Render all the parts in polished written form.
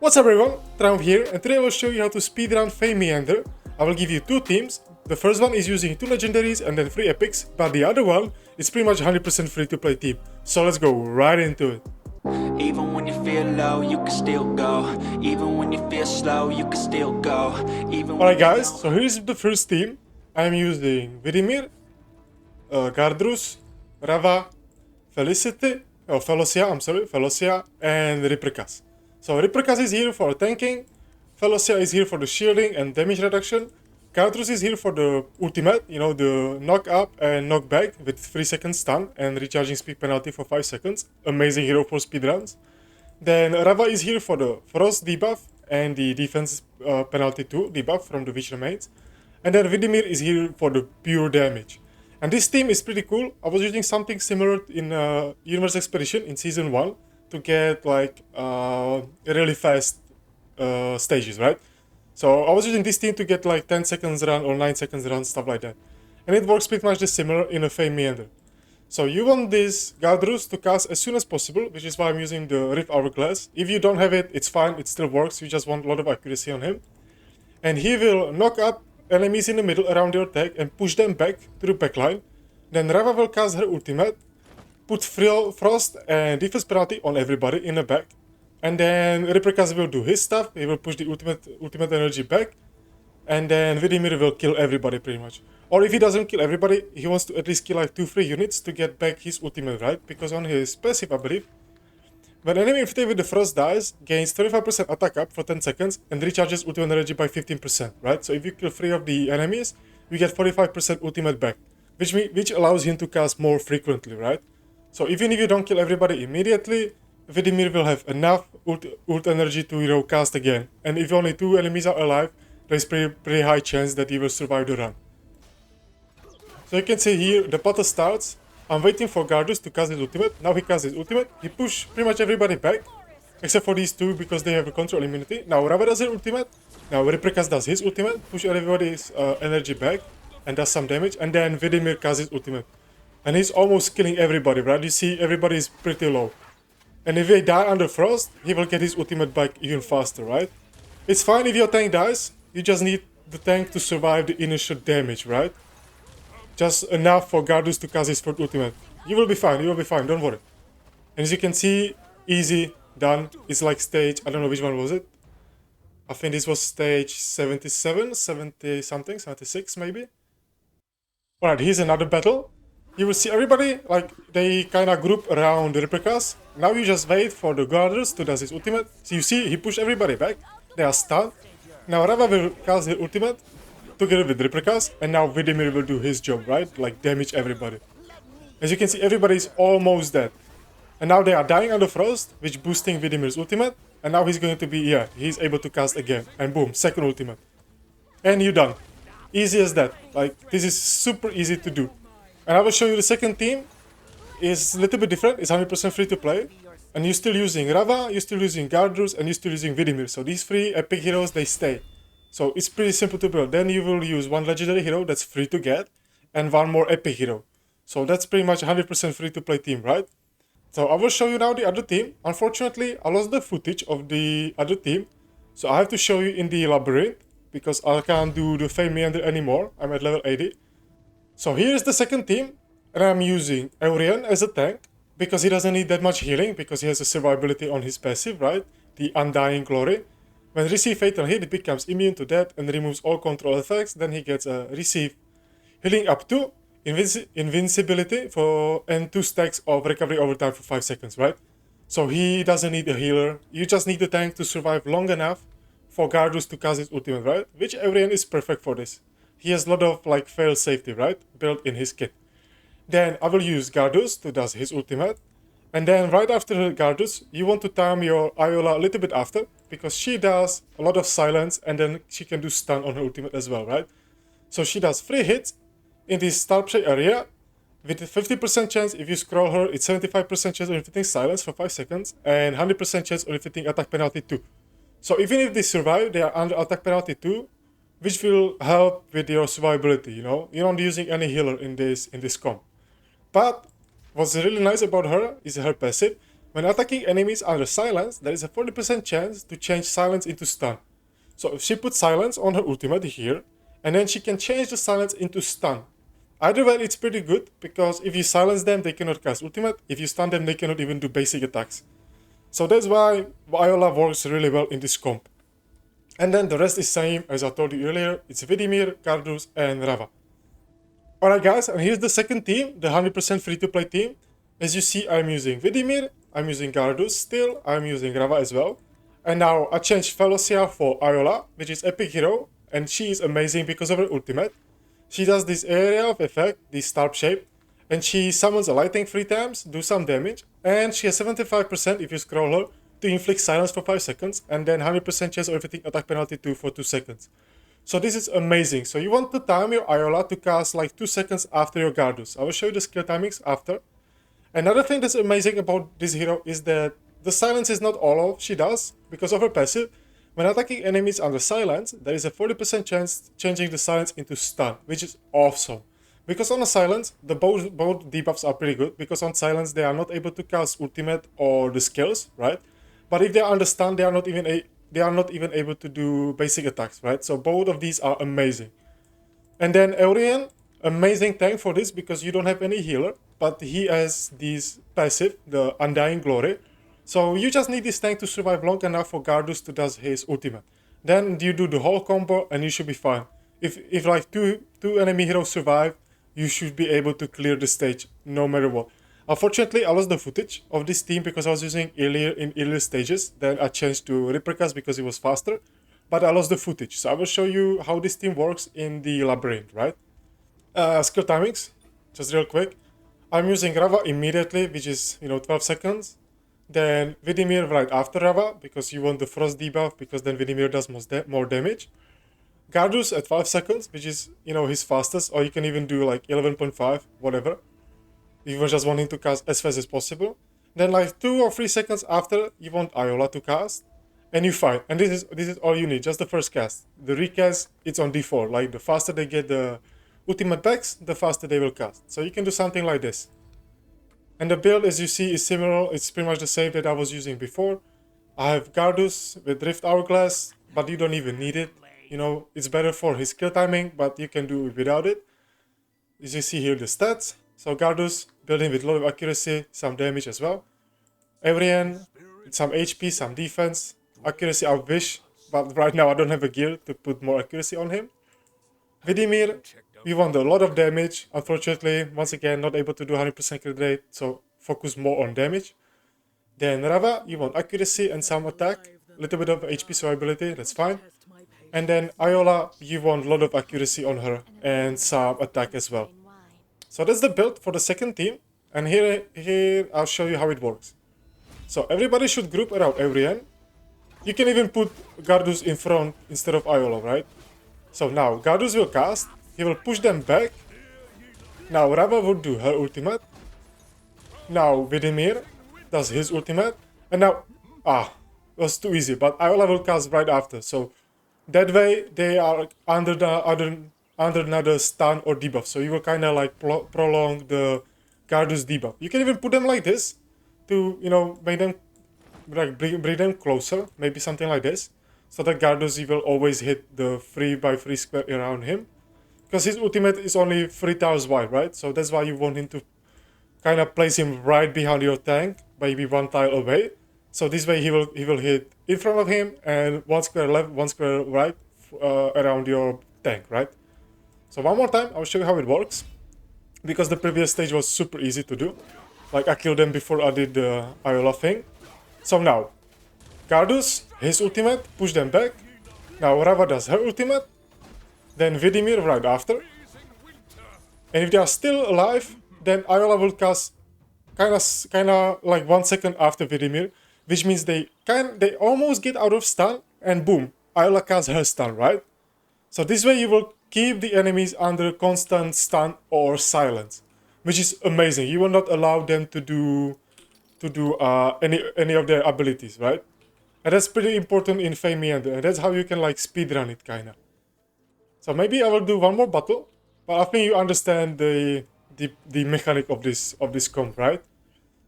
What's up everyone, Triumph here, and today I will show you how to speedrun Fey Meander. I will give you two teams. The first one is using 2 legendaries and then 3 epics, but the other one is pretty much 100% free to play team. So let's go right into it. Even when you feel low, you can still go. Even when you feel slow, you can still go. Alright guys, so here's the first team. I am using Vidimir, Gardrus, Rava, Felicia, and Riprikas. So Riprikas is here for tanking, Felicia is here for the shielding and damage reduction, Gardrus is here for the ultimate, you know, the knock up and knock back with 3 seconds stun and recharging speed penalty for 5 seconds. Amazing hero for speedruns. Then Rava is here for the frost debuff and the defense penalty 2 debuff from the Witch Remains. And then Vidimir is here for the pure damage. And this team is pretty cool. I was using something similar in Universe Expedition in Season 1 to get like really fast stages, right? So I was using this team to get like 10 seconds run or 9 seconds run, stuff like that. And it works pretty much the similar in a Fey Meander. So you want this Gardrus to cast as soon as possible, which is why I'm using the Rift Hourglass. If you don't have it, it's fine, it still works, you just want a lot of accuracy on him. And he will knock up enemies in the middle around your attack and push them back to the backline. Then Rava will cast her ultimate, put frost and defense penalty on everybody in the back. And then Riprikas will do his stuff, he will push the ultimate energy back. And then Vidimir will kill everybody pretty much. Or if he doesn't kill everybody, he wants to at least kill like 2-3 units to get back his ultimate, right? Because on his passive, I believe, when enemy infected with the frost dies, gains 25% attack up for 10 seconds and recharges ultimate energy by 15%, right? So if you kill 3 of the enemies, you get 45% ultimate back, which allows him to cast more frequently, right? So even if you don't kill everybody immediately, Vidimir will have enough ult energy to, you know, cast again. And if only 2 enemies are alive, there's pretty high chance that he will survive the run. So you can see here, the battle starts. I'm waiting for Gardrus to cast his ultimate. Now he casts his ultimate. He pushes pretty much everybody back, except for these 2 because they have a control immunity. Now Rava does his ultimate. Now Riprikas does his ultimate, push everybody's energy back and does some damage. And then Vidimir casts his ultimate. And he's almost killing everybody, right? You see everybody is pretty low. And if they die under frost, he will get his ultimate back even faster, right? It's fine if your tank dies. You just need the tank to survive the initial damage, right? Just enough for Gardrus to cast his first ultimate. You will be fine, don't worry. And as you can see, easy, done. It's like stage, I don't know which one was it. I think this was stage 77, 70 something, 76 maybe. Alright, here's another battle. You will see everybody, like, they kinda group around the Riprikas. Now you just wait for the Gardrus to do his ultimate. So you see, he pushed everybody back. They are stunned. Now Rava will cast his ultimate together with Riprikas, and now Vidimir will do his job, right? Like damage everybody. As you can see, everybody is almost dead. And now they are dying under frost, which boosting Vidimir's ultimate. And now he's going to be, yeah, he's able to cast again. And boom, second ultimate. And you're done. Easy as that. Like, this is super easy to do. And I will show you the second team. It's a little bit different. It's 100% free to play. And you're still using Rava, you're still using Gardrus, and you're still using Vidimir. So these 3 epic heroes, they stay. So it's pretty simple to build. Then you will use 1 legendary hero that's free to get, and 1 more epic hero. So that's pretty much 100% free to play team, right? So I will show you now the other team. Unfortunately, I lost the footage of the other team. So I have to show you in the labyrinth, because I can't do the Fey Meander anymore. I'm at level 80. So here's the second team, and I'm using Aurian as a tank, because he doesn't need that much healing, because he has a survivability on his passive, right? The Undying Glory. When receive fatal hit, he becomes immune to that and removes all control effects. Then he gets a receive healing up to invincibility for and 2 stacks of recovery over time for 5 seconds, right? So he doesn't need a healer. You just need the tank to survive long enough for Gardrus to cast his ultimate, right? Which Aurian is perfect for this. He has a lot of like fail safety, right? Built in his kit. Then I will use Gardrus to do his ultimate. And then right after Gardrus, you want to time your Iola a little bit after, because she does a lot of silence and then she can do stun on her ultimate as well, right? So she does 3 hits in this Starpshade area with a 50% chance. If you scroll her, it's 75% chance of inflicting silence for 5 seconds and 100% chance of inflicting attack penalty 2. So even if they survive, they are under attack penalty 2, which will help with your survivability, you know? You're not using any healer in this comp. But what's really nice about her is her passive. When attacking enemies under silence, there is a 40% chance to change silence into stun. So if she puts silence on her ultimate here, and then she can change the silence into stun. Either way, it's pretty good, because if you silence them, they cannot cast ultimate. If you stun them, they cannot even do basic attacks. So that's why Viola works really well in this comp. And then the rest is same as I told you earlier. It's Vidimir, Gardus, and Rava. Alright guys, and here's the second team, the 100% free-to-play team. As you see, I'm using Vidimir, I'm using Gardus still, I'm using Rava as well. And now I changed Felocia for Iola, which is epic hero, and she is amazing because of her ultimate. She does this area of effect, this star shape, and she summons a lightning 3 times, do some damage, and she has 75% if you scroll her to inflict silence for 5 seconds, and then 100% chance of everything attack penalty 2 for 2 seconds. So this is amazing. So you want to time your Iola to cast like 2 seconds after your Gardus. I will show you the skill timings after. Another thing that's amazing about this hero is that the silence is not all of she does because of her passive. When attacking enemies under silence, there is a 40% chance changing the silence into stun, which is awesome. Because on the silence, both debuffs are pretty good, because on silence they are not able to cast ultimate or the skills, right? But if they are under stun, they are not even able to do basic attacks, right? So both of these are amazing. And then Aurelian, amazing tank for this because you don't have any healer, but he has this passive, the Undying Glory. So you just need this tank to survive long enough for Gardus to do his ultimate. Then you do the whole combo and you should be fine. If like two enemy heroes survive, you should be able to clear the stage no matter what. Unfortunately, I lost the footage of this team because I was using earlier stages. Then I changed to Repricast because it was faster. But I lost the footage. So I will show you how this team works in the labyrinth, right? Skill timings, just real quick. I'm using Rava immediately, which is 12 seconds. Then Vidimir right after Rava, because you want the frost debuff, because then Vidimir does more damage. Gardus at 5 seconds, which is his fastest, or you can even do like 11.5, whatever. If you're just wanting to cast as fast as possible. Then like 2 or 3 seconds after, you want Iola to cast, and you fight. And this is all you need, just the first cast. The recast, it's on default. Like the faster they get the ultimate backs, the faster they will cast. So you can do something like this. And the build, as you see, is similar. It's pretty much the same that I was using before. I have Gardus with Rift Hourglass, but you don't even need it. It's better for his skill timing, but you can do it without it. As you see here, the stats. So Gardus, building with a lot of accuracy, some damage as well. Aurelian, some HP, some defense. Accuracy I wish, but right now I don't have a gear to put more accuracy on him. Vidimir, we want a lot of damage. Unfortunately, once again, not able to do 100% crit rate, so focus more on damage. Then Rava, you want accuracy and some attack. A little bit of HP survivability, that's fine. And then Iola, you want a lot of accuracy on her and some attack as well. So that's the build for the second team. And here I'll show you how it works. So everybody should group around Aurelian. You can even put Gardus in front instead of Iola, right? So now Gardus will cast. He will push them back. Now Rava will do her ultimate. Now Vidimir does his ultimate. And now, it was too easy. But Iola will cast right after. So that way they are under another stun or debuff. So you will kind of like prolong the Gardus debuff. You can even put them like this to make them like bring them closer. Maybe something like this, so that Gardus will always hit the 3x3 square around him. Because his ultimate is only 3 towers wide, right? So that's why you want him to kind of place him right behind your tank, maybe 1 tile away. So this way he will hit in front of him and 1 square left, 1 square right around your tank, right? So one more time, I'll show you how it works. Because the previous stage was super easy to do. Like I killed them before I did the Iola thing. So now, Gardus, his ultimate, push them back. Now Rava does her ultimate. Then Vidimir right after. And if they are still alive, then Iola will cast kinda like 1 second after Vidimir, which means they almost get out of stun, and boom, Iola casts her stun, right? So this way you will keep the enemies under constant stun or silence, which is amazing. You will not allow them to do any of their abilities, right? And that's pretty important in Fey Meander, and that's how you can like speedrun it kinda. So maybe I will do one more battle, but I think you understand the mechanic of this comp, right?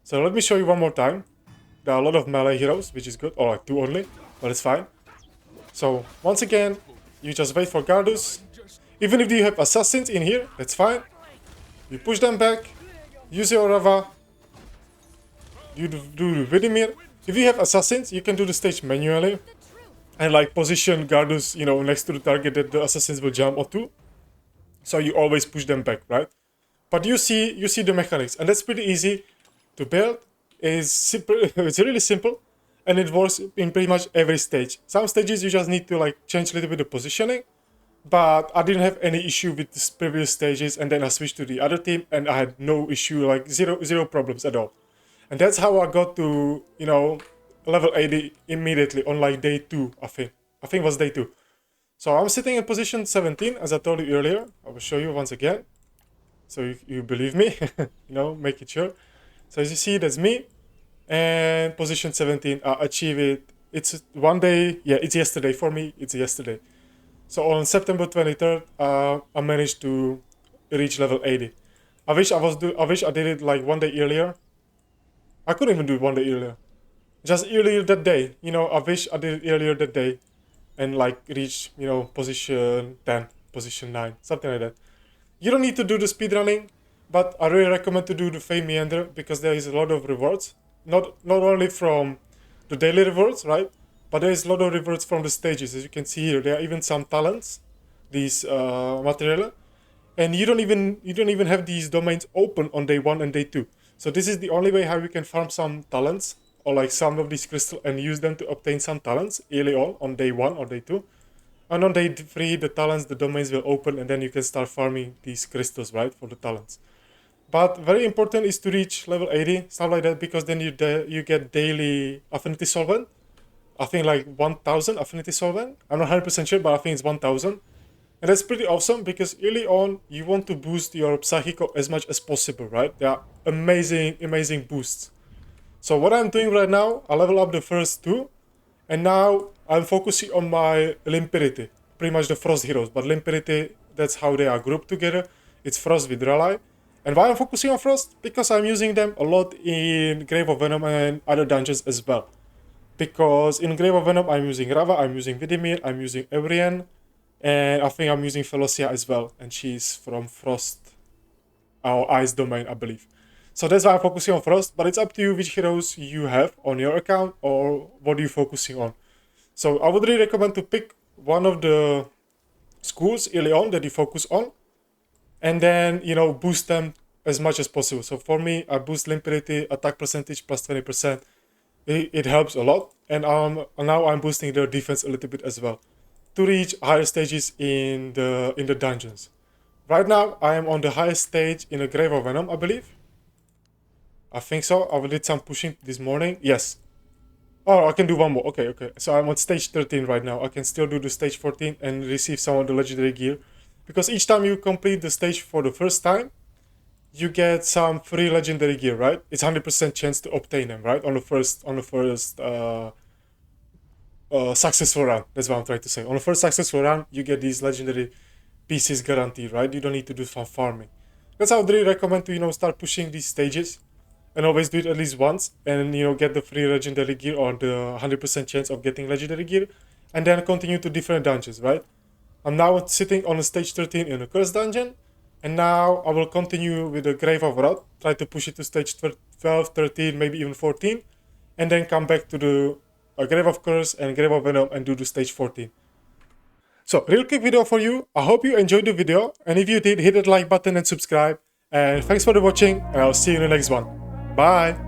So let me show you one more time. There are a lot of melee heroes, which is good, or like 2 only, but it's fine. So once again, you just wait for Gardus. Even if you have assassins in here, that's fine. You push them back, use your Rava, you do Vidimir. If you have assassins, you can do the stage manually and like position Gardus, you know, next to the target that the assassins will jump onto. So you always push them back, right? But you see the mechanics, and that's pretty easy to build. It's simple, it's really simple, and it works in pretty much every stage. Some stages you just need to like change a little bit the positioning, but I didn't have any issue with the previous stages, and then I switched to the other team, and I had no issue, like zero problems at all. And that's how I got to, you know, level 80 immediately on like day 2, I think it was day 2. So I'm sitting in position 17, as I told you earlier. I will show you once again, so you believe me, you know, make it sure. So as you see, that's me, and position 17, I achieved it. It's one day, yeah, it's yesterday for me, it's yesterday. So on September 23rd, I managed to reach level 80. I wish I did it like one day earlier. I couldn't even do it one day earlier. Just earlier that day, you know, I wish I did it earlier that day and like reach, you know, position 10, position 9, something like that. You don't need to do the speedrunning, but I really recommend to do the Fey Meander because there is a lot of rewards. Not only from the daily rewards, right? But there is a lot of rewards from the stages. As you can see here, there are even some talents, these material, and you don't even have these domains open on day 1 and day 2. So this is the only way how you can farm some talents or like some of these crystals and use them to obtain some talents early on day 1 or day 2. And on day 3, the talents, the domains will open, and then you can start farming these crystals, right, for the talents. But very important is to reach level 80, stuff like that, because then you get daily affinity solvent. I think like 1000 affinity solvent. I'm not 100% sure, but I think it's 1000. And that's pretty awesome because early on, you want to boost your Psychico as much as possible, right? They are amazing boosts. So what I'm doing right now, I level up the first 2. And now I'm focusing on my Limpidity, pretty much the Frost heroes. But Limpidity, that's how they are grouped together. It's Frost with Rally. And why I'm focusing on Frost? Because I'm using them a lot in Grave of Venom and other dungeons as well. Because in Grave of Venom, I'm using Rava, I'm using Vidimir, I'm using Evrian, and I think I'm using Felocia as well. And she's from Frost, or Ice domain, I believe. So that's why I'm focusing on Frost, but it's up to you which heroes you have on your account or what you're focusing on. So I would really recommend to pick one of the schools early on that you focus on, and then, you know, boost them as much as possible. So for me, I boost Limpidity, attack percentage plus 20%. It helps a lot, and now I'm boosting their defense a little bit as well to reach higher stages in the dungeons. Right now, I am on the highest stage in the Grave of Venom, I believe. I think so. I did some pushing this morning. Yes. Oh, I can do one more. Okay. So I'm on stage 13 right now. I can still do the stage 14 and receive some of the legendary gear. Because each time you complete the stage for the first time, you get some free legendary gear, right? It's 100% chance to obtain them, right? On the first successful run. That's what I'm trying to say. On the first successful run, you get these legendary pieces guaranteed, right? You don't need to do some farming. That's how I would really recommend to, you know, start pushing these stages. And always do it at least once, and, you know, get the free legendary gear or the 100% chance of getting legendary gear, and then continue to different dungeons, right? I'm now sitting on stage 13 in the Curse dungeon, and now I will continue with the Grave of Wrath, try to push it to stage 12, 13, maybe even 14, and then come back to the Grave of Curse and Grave of Venom and do the stage 14. So, real quick video for you. I hope you enjoyed the video, and if you did, hit that like button and subscribe. And thanks for the watching, and I'll see you in the next one. Bye!